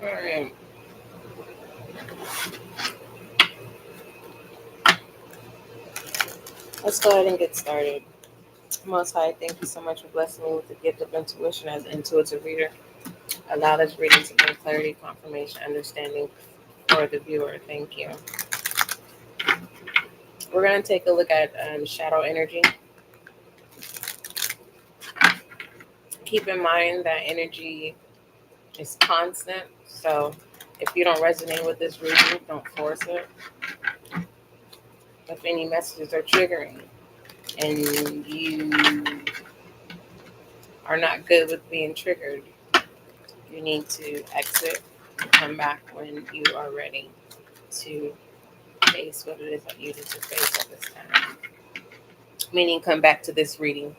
All right. Let's go ahead and get started. Most High, thank you so much for blessing me with the gift of intuition as an intuitive reader. Allow this reading to bring clarity, confirmation, understanding for the viewer. Thank you. We're going to take a look at shadow energy. Keep in mind that energy is constant. So if you don't resonate with this reading, don't force it. If any messages are triggering and you are not good with being triggered, you need to exit and come back when you are ready to face what it is that you need to face at this time. Meaning, come back to this reading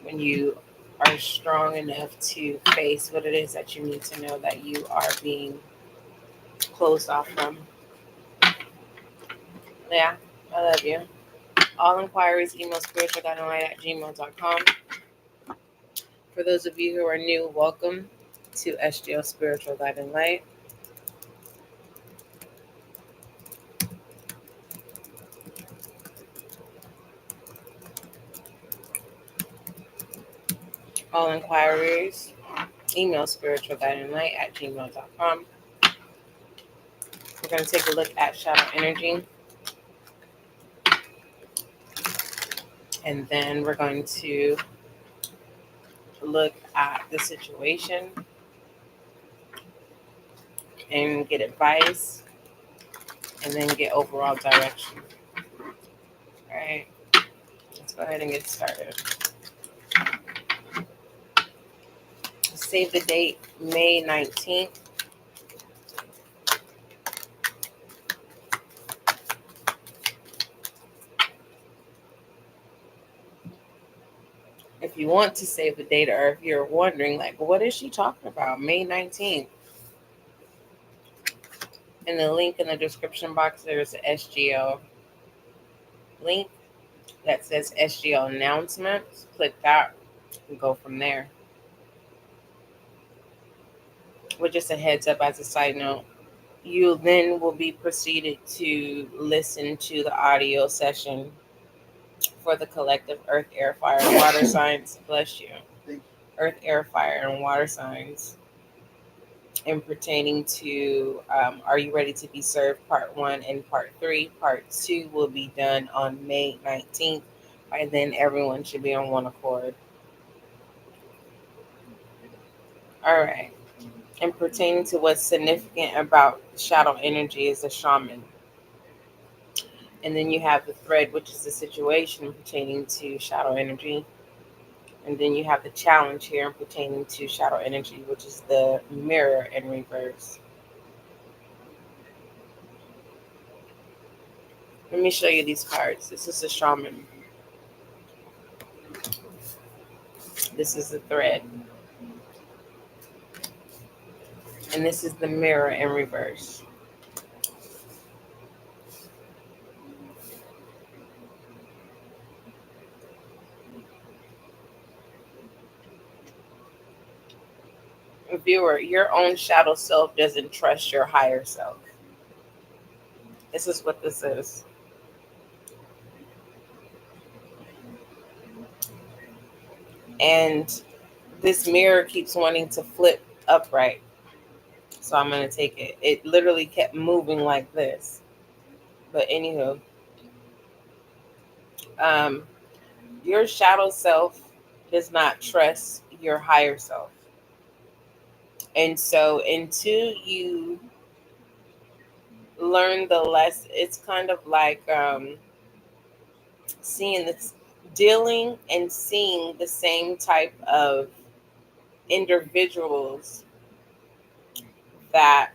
when you are strong enough to face what it is that you need to know that you are being closed off from. Yeah, I love you. All inquiries, email spiritualguidinglight@gmail.com. For those of you who are new, welcome to SGL Spiritual Guiding Light. All inquiries, email spiritualguidinglight@gmail.com. We're going to take a look at shadow energy, and then we're going to look at the situation and get advice, and then get overall direction. All right, let's go ahead and get started. Save the date, May 19th. If you want to save the date, or if you're wondering, like, what is she talking about? May 19th. In the link in the description box, there's an SGL link that says SGL Announcement. Click that and go from there. With just a heads up as a side note, you then will be proceeded to listen to the audio session for the collective Earth, Air, Fire, and Water signs. Bless you. Earth, Air, Fire, and Water signs. And pertaining to Are You Ready to Be Served? Part 1 and Part 3. Part 2 will be done on May 19th. By then, everyone should be on one accord. All right. And pertaining to what's significant about shadow energy is a shaman. And then you have the thread, which is the situation pertaining to shadow energy. And then you have the challenge here pertaining to shadow energy, which is the mirror in reverse. Let me show you these cards. This is the shaman. This is the thread. And this is the mirror in reverse. Viewer, your own shadow self doesn't trust your higher self. This is what this is. And this mirror keeps wanting to flip upright. So I'm going to take it. It literally kept moving like this. But anywho, your shadow self does not trust your higher self. And so until you learn the lesson, it's kind of like seeing this, dealing and seeing the same type of individuals that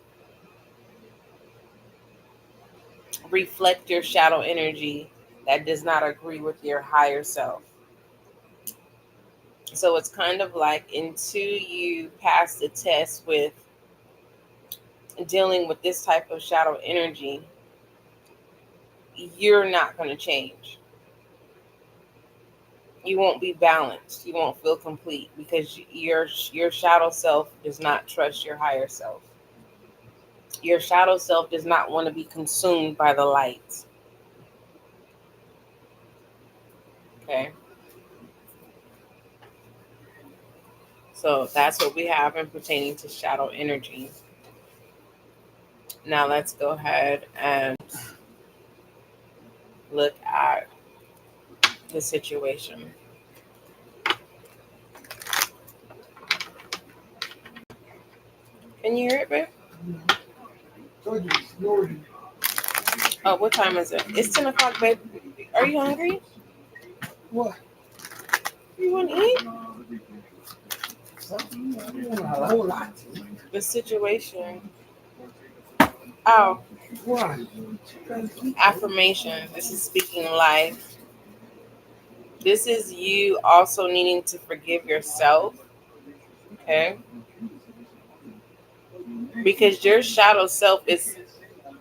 reflect your shadow energy that does not agree with your higher self. So it's kind of like until you pass the test with dealing with this type of shadow energy, you're not going to change. You won't be balanced. You won't feel complete because your shadow self does not trust your higher self. Your shadow self does not want to be consumed by the light. Okay. So that's what we have in pertaining to shadow energy. Now let's go ahead and look at the situation. Can you hear it, babe? Oh, what time is it? It's 10 o'clock, babe. Are you hungry? What? You want to eat? Something? I don't want a whole lot. The situation. Oh, Why? affirmation. This is speaking life. This is you also needing to forgive yourself. Okay? Because your shadow self this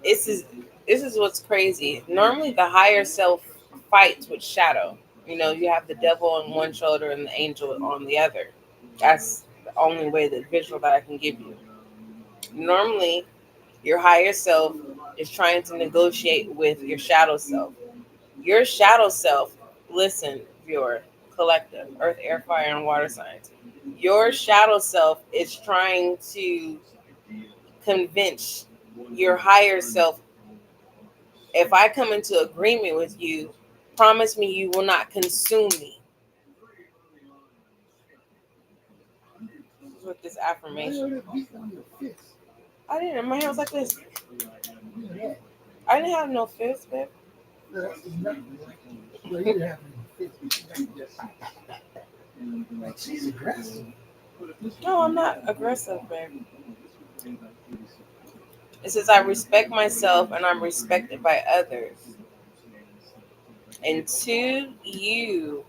is what's crazy. Normally the higher self fights with shadow. You know, you have the devil on one shoulder and the angel on the other. That's the only way, the visual that I can give you. Normally your higher self is trying to negotiate with your shadow self. Your shadow self, listen, viewer, collective, earth, air, fire, and water signs. Your shadow self is trying to convince your higher self, if I come into agreement with you, promise me you will not consume me. With this affirmation. I didn't. My hair was like this. I didn't have no fist, babe. Like she's aggressive. No, I'm not aggressive, babe. It says I respect myself and I'm respected by others. And two, you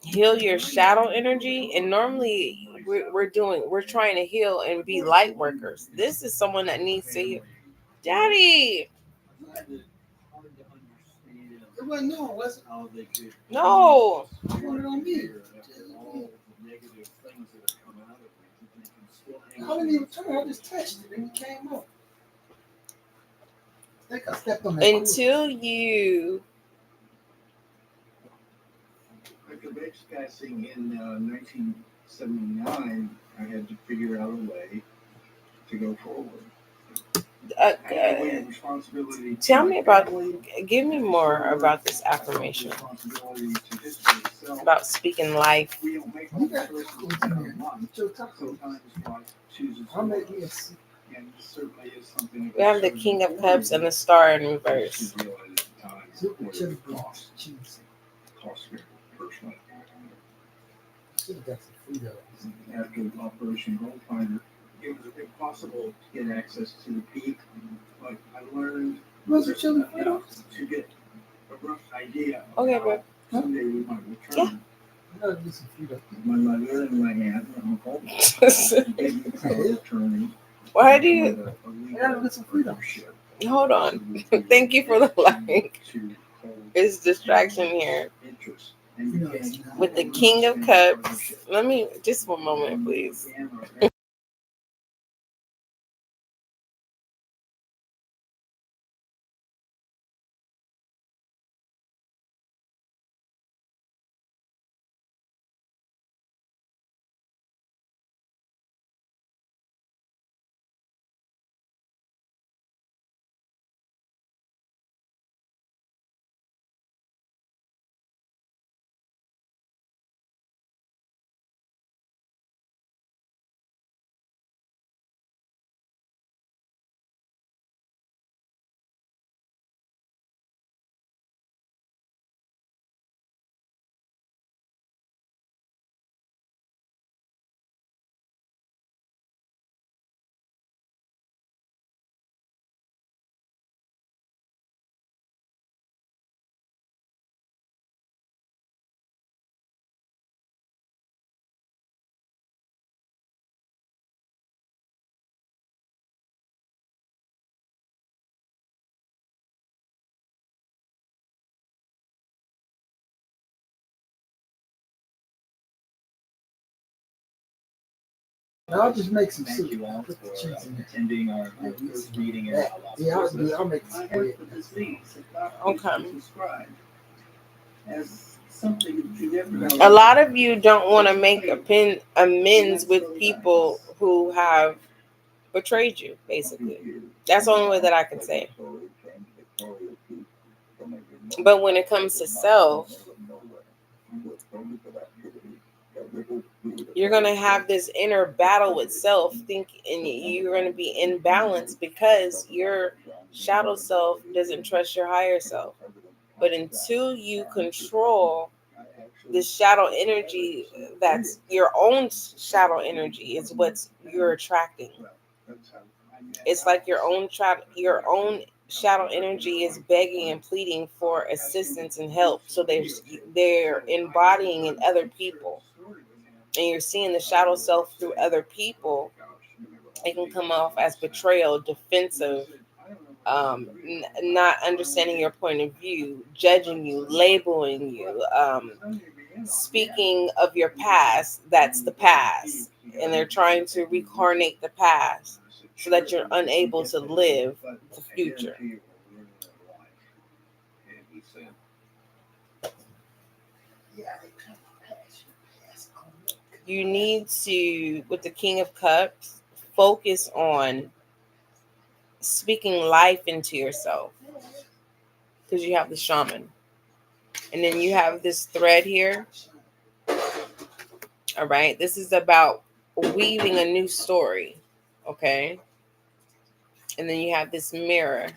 heal your shadow energy. And normally we're trying to heal and be light workers. This is someone that needs to heal. Daddy. It wasn't no, it wasn't. No. I want it on me. I didn't even turn. I just touched it and it came up. I think I stepped on that. Until you. After base passing in 1979, I had to figure out a way to go forward. Tell me about, give me more about this affirmation, about speaking life. We have the King of Cups and the Star in reverse. After Operation Goldfinder, it was impossible to get access to the peak, but I learned to get a rough idea. Okay, bro. Someday we might return. My mother and my aunt and uncle gave me power of attorney. Why do you? Hold on. Thank you for the like. It's distraction here. With the King of Cups. Let me, just one moment, please. I'll just make some Thank soup. you all Put the for cheese in there. attending our first meeting in Los Yeah, Angeles. I'll make some bread. Okay. As something you never know. A lot of you don't want to make amends with people who have betrayed you, basically. That's the only way that I can say it. But when it comes to self, you're going to have this inner battle with self, and you're going to be in balance because your shadow self doesn't trust your higher self. But until you control this shadow energy, that's your own shadow energy, is what you're attracting. It's like your own shadow energy is begging and pleading for assistance and help. So they're embodying in other people, and you're seeing the shadow self through other people. It can come off as betrayal, defensive, not understanding your point of view, judging you, labeling you, speaking of your past. That's the past, and they're trying to reincarnate the past so that you're unable to live the future. You need to, with the King of Cups, focus on speaking life into yourself, because you have the Shaman. And then you have this thread here. All right. This is about weaving a new story. Okay. And then you have this mirror.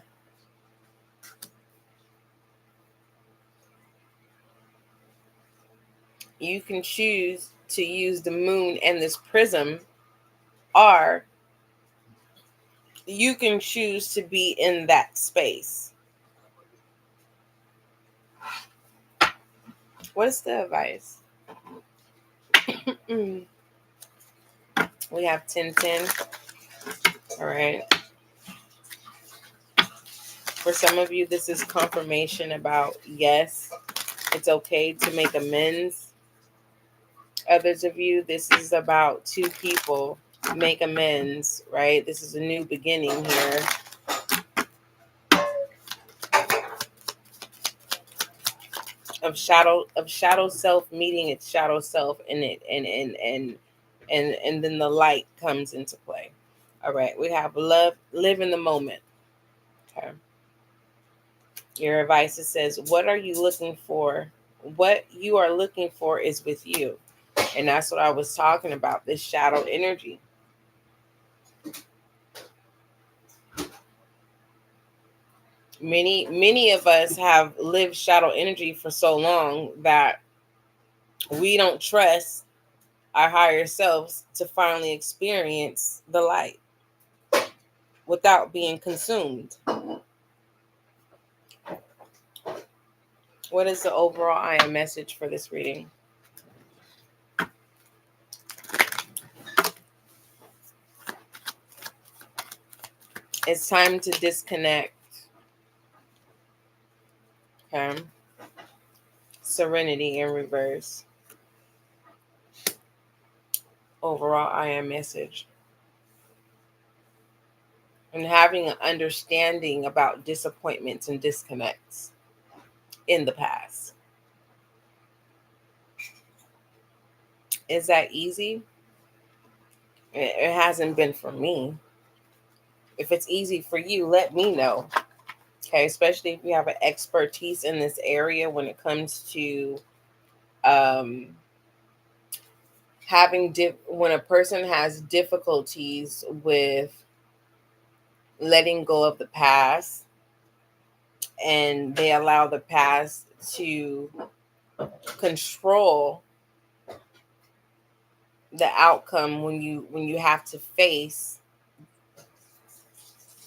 You can choose to use the moon and this prism, or you can choose to be in that space. What's the advice? We have 1010. All right. For some of you, this is confirmation about, yes, it's okay to make amends. Others of you, this is about two people make amends, right? This is a new beginning here. Of shadow self meeting its shadow self, and then the light comes into play. All right, we have live in the moment. Okay. Your advice, it says, what are you looking for? What you are looking for is with you. And that's what I was talking about, this shadow energy. Many of us have lived shadow energy for so long that we don't trust our higher selves to finally experience the light without being consumed. What is the overall I am message for this reading? It's time to disconnect. Okay. Serenity in reverse. Overall I am message. And having an understanding about disappointments and disconnects in the past. Is that easy? It hasn't been for me. If it's easy for you, let me know. Okay, especially if you have an expertise in this area when it comes to when a person has difficulties with letting go of the past, and they allow the past to control the outcome when you have to face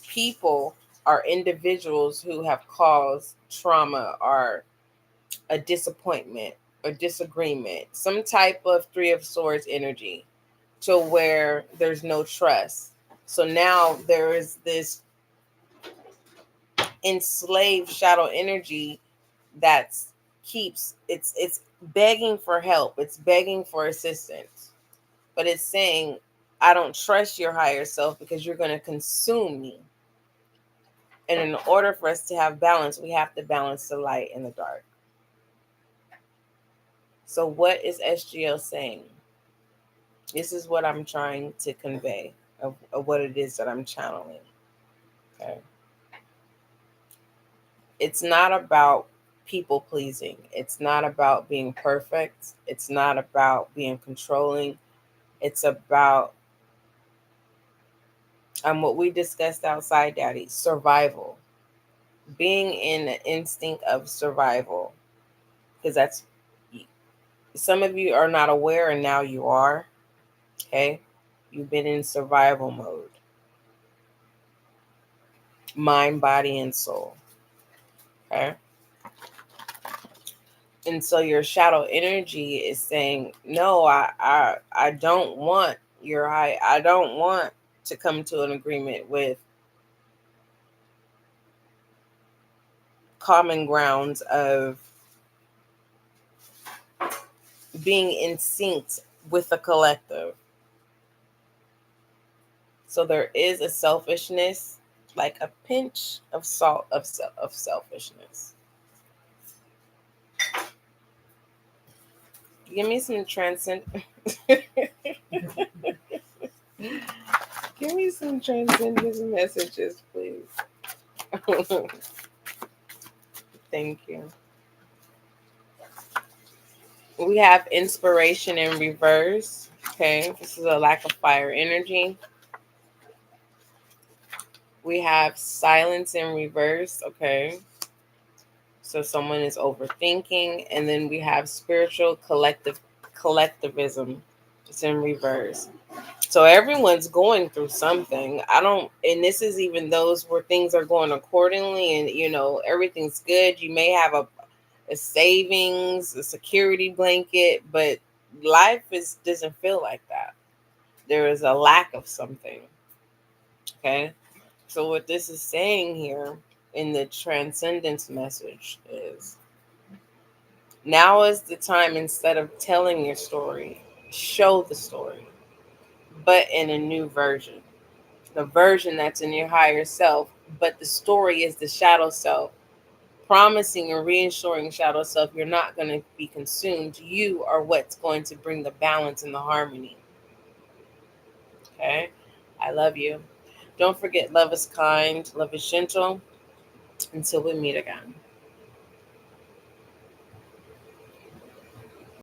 people or individuals who have caused trauma or a disappointment or disagreement, some type of Three of Swords energy, to where there's no trust. So now there is this enslaved shadow energy that's it's begging for help, it's begging for assistance, but it's saying, I don't trust your higher self because you're going to consume me. And in order for us to have balance, we have to balance the light and the dark. So what is SGL saying? This is what I'm trying to convey of what it is that I'm channeling. Okay. It's not about people pleasing. It's not about being perfect. It's not about being controlling. It's about what we discussed outside, Daddy, survival. Being in the instinct of survival. Because that's, some of you are not aware and now you are. Okay. You've been in survival mode. Mind, body, and soul. Okay. And so your shadow energy is saying, no, I don't want your high. I don't want to come to an agreement with common grounds of being in sync with the collective. So there is a selfishness, like a pinch of salt of selfishness. Give me some transcend. Give me some transcendence messages, please. Thank you. We have inspiration in reverse. Okay, this is a lack of fire energy. We have silence in reverse. Okay, so someone is overthinking. And then we have spiritual collectivism. It's in reverse. So everyone's going through something. And this is even those where things are going accordingly and, everything's good. You may have a savings, a security blanket, but life doesn't feel like that. There is a lack of something. Okay. So what this is saying here in the transcendence message is, now is the time, instead of telling your story, show the story, but in a new version. The version that's in your higher self, but the story is the shadow self, promising and reassuring shadow self you're not going to be consumed. You are what's going to bring the balance and the harmony. Okay? I love you. Don't forget, love is kind, love is gentle. Until we meet again.